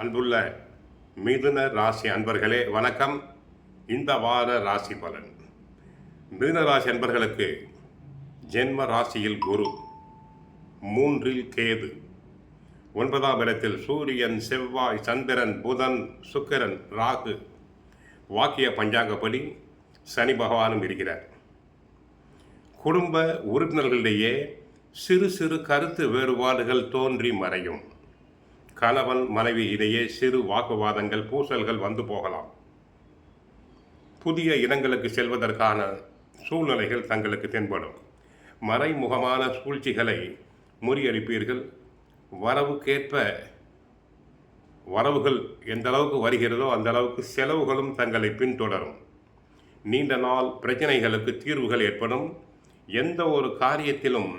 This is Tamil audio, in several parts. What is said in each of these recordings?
அன்புள்ள மிதுன ராசி அன்பர்களே வணக்கம். இந்த வார ராசி பலன். மிதுன ராசி அன்பர்களுக்கு ஜென்ம ராசியில் குரு, 3இல் கேது, 9ஆம் இடத்தில் சூரியன், செவ்வாய், சந்திரன், புதன், சுக்கிரன், ராகு, வாக்கிய பஞ்சாங்கப்படி சனி பகவானும் இருக்கிறார். குடும்ப உறுப்பினர்களிடையே சிறு சிறு கருத்து வேறுபாடுகள் தோன்றி மறையும். கணவன் மனைவி இடையே சிறு வாக்குவாதங்கள், பூசல்கள் வந்து போகலாம். புதிய இடங்களுக்கு செல்வதற்கான சூழ்நிலைகள் தங்களுக்கு தென்படும். மறைமுகமான சூழ்ச்சிகளை முறியடிப்பீர்கள். வரவுகள் எந்த அளவுக்கு வருகிறதோ அந்த அளவுக்கு செலவுகளும் தங்களை பின்தொடரும். நீண்ட நாள் பிரச்சனைகளுக்கு தீர்வுகள் ஏற்படும். எந்த ஒரு காரியத்திலும்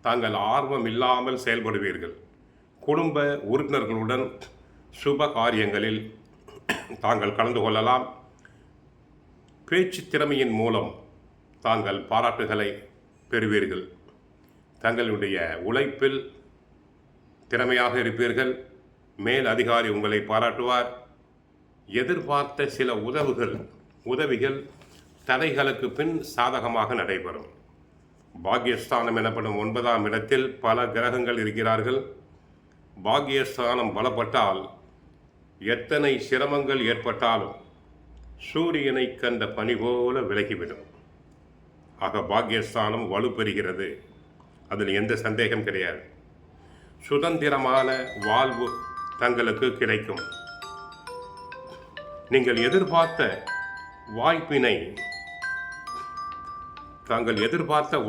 தாங்கள் ஆர்வம் இல்லாமல் செயல்படுவீர்கள். குடும்ப உறுப்பினர்களுடன் சுப காரியங்களில் தாங்கள் கலந்து கொள்ளலாம். பேச்சு திறமையின் மூலம் தாங்கள் பாராட்டுகளை பெறுவீர்கள். தங்களுடைய உழைப்பில் திறமையாக இருப்பீர்கள். மேல் அதிகாரி உங்களை பாராட்டுவார். எதிர்பார்த்த சில உதவிகள் தடைகளுக்கு பின் சாதகமாக நடைபெறும். பாக்யஸ்தானம் எனப்படும் 9ஆம் இடத்தில் பல கிரகங்கள் இருக்கிறார்கள். பாக்யஸ்தானம் பலப்பட்டால் எத்தனை சிரமங்கள் ஏற்பட்டாலும் சூரியனை கண்ட பனி போல விலகிவிடும். ஆக பாக்யஸ்தானம் வலுப்பெறுகிறது. அதில் எந்த சந்தேகம் கிடையாது. சுதந்திரமான வாழ்வு தங்களுக்கு கிடைக்கும். நீங்கள் எதிர்பார்த்த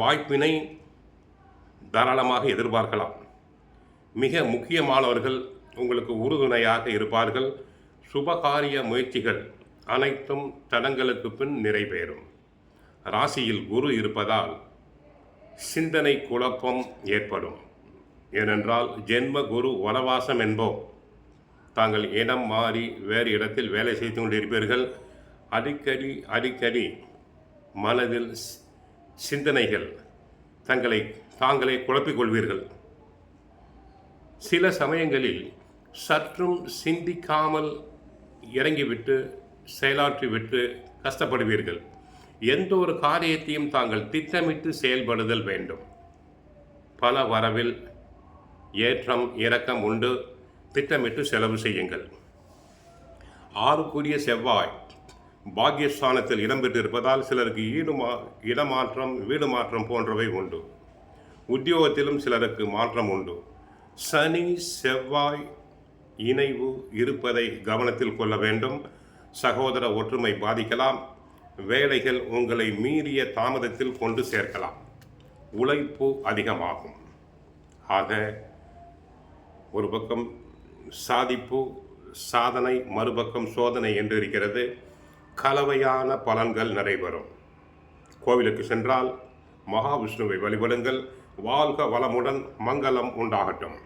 வாய்ப்பினை தாராளமாக எதிர்பார்க்கலாம். மிக முக்கியமானவர்கள் உங்களுக்கு உறுதுணையாக இருப்பார்கள். சுபகாரிய முயற்சிகள் அனைத்தும் தடங்களுக்கு பின் நிறைவேறும். ராசியில் குரு இருப்பதால் சிந்தனை குழப்பம் ஏற்படும். ஏனென்றால் ஜென்ம குரு வனவாசம் என்போம். தாங்கள் இடம் மாறி வேறு இடத்தில் வேலை செய்து கொண்டிருப்பீர்கள். அடிக்கடி மனதில் சிந்தனைகள் தாங்களே குழப்பிக் கொள்வீர்கள். சில சமயங்களில் சற்றும் சிந்திக்காமல் இறங்கிவிட்டு செயலாற்றிவிட்டு கஷ்டப்படுவீர்கள். எந்த ஒரு காரியத்தையும் தாங்கள் திட்டமிட்டு செயல்படுதல் வேண்டும். பண வரவில் ஏற்றம் இறக்கம் உண்டு. திட்டமிட்டு செலவு செய்யுங்கள். 6க்குரிய செவ்வாய் பாக்யஸ்தானத்தில் இடம்பெற்றிருப்பதால் சிலருக்கு இடமாற்றம், வீடு மாற்றம் போன்றவை உண்டு. உத்தியோகத்திலும் சிலருக்கு மாற்றம் உண்டு. சனி செவ்வாய் இணைவு இருப்பதை கவனத்தில் கொள்ள வேண்டும். சகோதர ஒற்றுமை பாதிக்கலாம். வேலைகள் உங்களை மீறிய தாமதத்தில் கொண்டு சேர்க்கலாம். உழைப்பு அதிகமாகும். ஆக ஒரு பக்கம் சாதிப்பு, சாதனை, மறுபக்கம் சோதனை என்று இருக்கிறது. கலவையான பலன்கள் நடைபெறும். கோவிலுக்கு சென்றால் மகாவிஷ்ணுவை வழிபடுங்கள். வாழ்க வளமுடன், மங்களம் உண்டாகட்டும்.